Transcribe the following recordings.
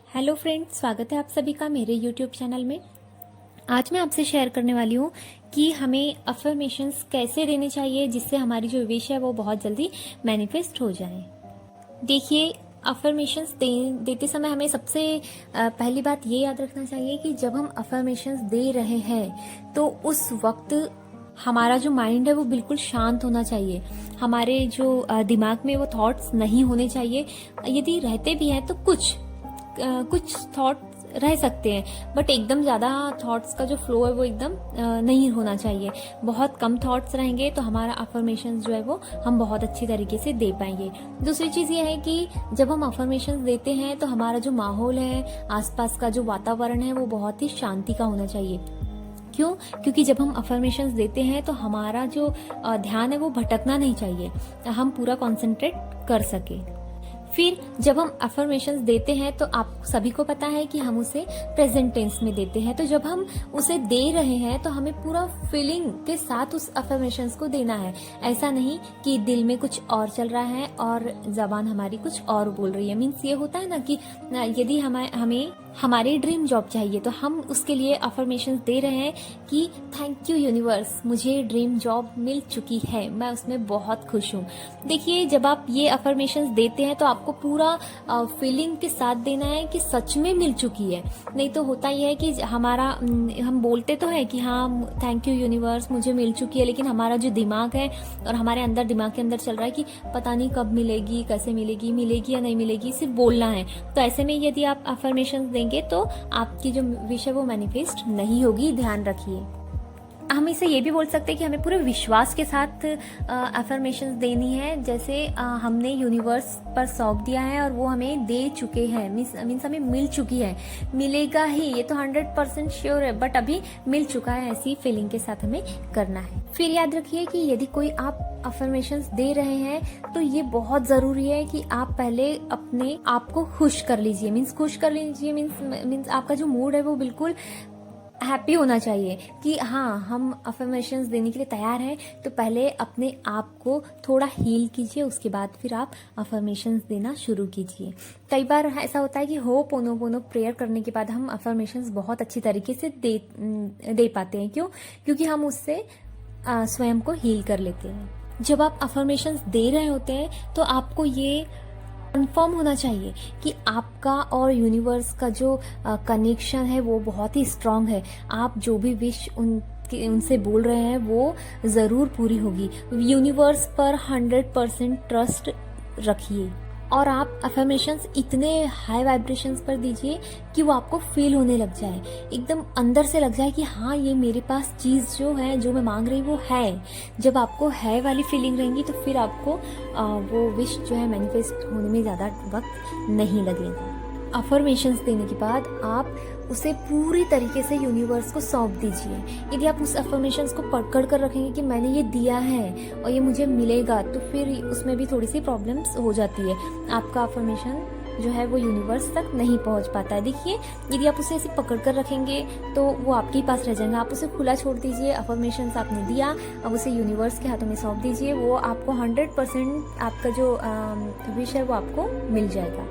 Hello friends, स्वागत है आप सभी का मेरे यूट्यूब चैनल में। आज मैं आपसे शेयर करने वाली हूँ कि हमें अफर्मेशंस कैसे देने चाहिए जिससे हमारी जो विश है वो बहुत जल्दी मैनिफेस्ट हो जाए। देखिए, अफर्मेशंस देते समय हमें सबसे पहली बात ये याद रखना चाहिए कि जब हम अफर्मेशंस दे रहे हैं तो उस वक्त हमारा जो माइंड है वो बिल्कुल शांत होना चाहिए। हमारे जो दिमाग में वो थॉट्स नहीं होने चाहिए। यदि रहते भी हैं तो कुछ थॉट रह सकते हैं, बट एकदम ज्यादा थॉट्स का जो फ्लो है वो एकदम नहीं होना चाहिए। बहुत कम थॉट्स रहेंगे तो हमारा अफर्मेशंस जो है वो हम बहुत अच्छी तरीके से दे पाएंगे। दूसरी चीज ये है कि जब हम अफर्मेशंस देते हैं तो हमारा जो माहौल है, आसपास का जो वातावरण है वो बहुत ही शांति का होना चाहिए। क्यों? क्योंकि जब हम अफर्मेशंस देते हैं तो हमारा जो ध्यान है वो भटकना नहीं चाहिए, हम पूरा कॉन्सेंट्रेट कर सके। फिर जब हम अफर्मेशंस देते हैं तो आप सभी को पता है कि हम उसे प्रेजेंट टेंस में देते हैं। तो जब हम उसे दे रहे हैं तो हमें पूरा फीलिंग के साथ उस अफर्मेशंस को देना है। ऐसा नहीं कि दिल में कुछ और चल रहा है और जबान हमारी कुछ और बोल रही है। मीन्स ये होता है ना कि यदि हमें हमारी ड्रीम जॉब चाहिए तो हम उसके लिए अफर्मेशंस दे रहे हैं कि थैंक यू यूनिवर्स, मुझे ड्रीम जॉब मिल चुकी है, मैं उसमें बहुत खुश हूँ। देखिए, जब आप ये अफर्मेशंस देते हैं तो आपको पूरा फीलिंग के साथ देना है कि सच में मिल चुकी है। नहीं तो होता यह है कि हम बोलते तो है कि हाँ थैंक यू यूनिवर्स, मुझे मिल चुकी है, लेकिन हमारा जो दिमाग है और हमारे अंदर दिमाग के अंदर चल रहा है कि पता नहीं कब मिलेगी, कैसे मिलेगी, मिलेगी या नहीं मिलेगी, सिर्फ बोलना है। तो ऐसे में यदि आप अफर्मेशंस देंगे तो आपकी जो विश है वो मैनिफेस्ट नहीं होगी, ध्यान रखिए। हम इसे ये भी बोल सकते हैं कि हमें पूरे विश्वास के साथ अफर्मेशंस देनी है। जैसे हमने यूनिवर्स पर सौंप दिया है और वो हमें दे चुके हैं, मीन्स हमें मिल चुकी है, मिलेगा ही, ये तो 100% श्योर है, बट अभी मिल चुका है, ऐसी फीलिंग के साथ हमें करना है। फिर याद रखिए कि यदि कोई आप अफर्मेशंस दे रहे हैं तो ये बहुत जरूरी है कि आप पहले अपने आप को खुश कर लीजिए। मीन्स आपका जो मूड है वो बिल्कुल हैप्पी होना चाहिए कि हाँ हम अफर्मेशंस देने के लिए तैयार हैं। तो पहले अपने आप को थोड़ा हील कीजिए, उसके बाद फिर आप अफर्मेशंस देना शुरू कीजिए। कई बार ऐसा होता है कि होपोनोपोनो प्रेयर करने के बाद हम अफर्मेशंस बहुत अच्छी तरीके से दे पाते हैं। क्यों? क्योंकि हम उससे स्वयं को हील कर लेते हैं। जब आप अफर्मेशंस दे रहे होते हैं तो आपको ये कंफर्म होना चाहिए कि आपका और यूनिवर्स का जो कनेक्शन है वो बहुत ही स्ट्रांग है। आप जो भी विश उनसे बोल रहे हैं वो जरूर पूरी होगी। यूनिवर्स पर 100% ट्रस्ट रखिए और आप अफर्मेशंस इतने हाई वाइब्रेशंस पर दीजिए कि वो आपको फील होने लग जाए, एकदम अंदर से लग जाए कि हाँ ये मेरे पास चीज जो है, जो मैं मांग रही वो है। जब आपको है वाली फीलिंग रहेंगी तो फिर आपको वो विश जो है मैनिफेस्ट होने में ज्यादा वक्त नहीं लगेगा। अफर्मेशंस देने के बाद आप उसे पूरी तरीके से यूनिवर्स को सौंप दीजिए। यदि आप उस अफर्मेशंस को पकड़ कर रखेंगे कि मैंने ये दिया है और ये मुझे मिलेगा, तो फिर उसमें भी थोड़ी सी प्रॉब्लम्स हो जाती है। आपका अफर्मेशन जो है वो यूनिवर्स तक नहीं पहुंच पाता है। देखिए, यदि आप उसे ऐसे पकड़ कर रखेंगे तो वो आपके ही पास रह जाएगा। आप उसे खुला छोड़ दीजिए। अफर्मेशंस आपने दिया, अब उसे यूनिवर्स के हाथों में सौंप दीजिए। वो आपको 100% आपका जो विश है वो आपको मिल जाएगा।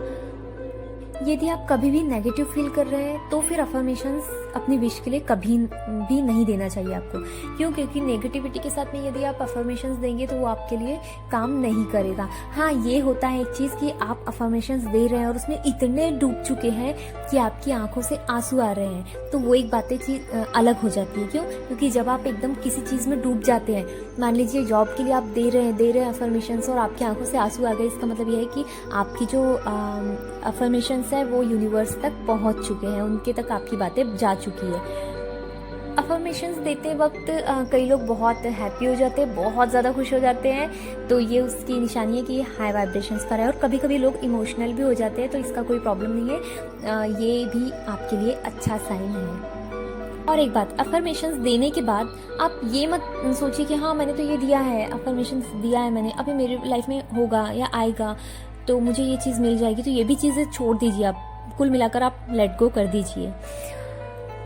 यदि आप कभी भी नेगेटिव फील कर रहे हैं तो फिर अफर्मेशंस अपनी विश के लिए कभी भी नहीं देना चाहिए आपको। क्यों? क्योंकि नेगेटिविटी के साथ में यदि आप अफर्मेशंस देंगे तो वो आपके लिए काम नहीं करेगा। हाँ, ये होता है एक चीज कि आप अफर्मेशंस दे रहे हैं और उसमें इतने डूब चुके हैं कि आपकी आंखों से आंसू आ रहे हैं, तो वो एक बातें चीज अलग हो जाती है। क्यों? क्योंकि जब आप एकदम किसी चीज में डूब जाते हैं, मान लीजिए जॉब के लिए आप दे रहे हैं अफर्मेशंस और आपकी आंखों से आंसू आ गए, इसका मतलब यह है कि आपकी जो अफर्मेशंस है वो यूनिवर्स तक पहुंच चुके हैं, उनके तक आपकी बातें जा चुकी है। अफर्मेशंस देते वक्त कई लोग बहुत हैप्पी हो जाते हैं, बहुत ज़्यादा खुश हो जाते हैं, तो ये उसकी निशानी है कि ये हाई वाइब्रेशंस पर है। और कभी कभी लोग इमोशनल भी हो जाते हैं, तो इसका कोई प्रॉब्लम नहीं है, ये भी आपके लिए अच्छा साइन है। और एक बात, अफर्मेशंस देने के बाद आप ये मत सोचिए कि हाँ मैंने तो ये दिया है, अफर्मेशंस दिया है मैंने, अभी मेरी लाइफ में होगा या आएगा तो मुझे ये चीज़ मिल जाएगी, तो ये भी चीज़ें छोड़ दीजिए। आप कुल मिलाकर आप लेट गो कर दीजिए।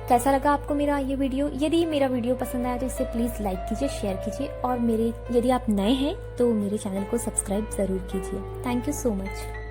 कैसा लगा आपको मेरा ये वीडियो? यदि मेरा वीडियो पसंद आया तो इसे प्लीज़ लाइक कीजिए, शेयर कीजिए और यदि आप नए हैं तो मेरे चैनल को सब्सक्राइब ज़रूर कीजिए। Thank you so much.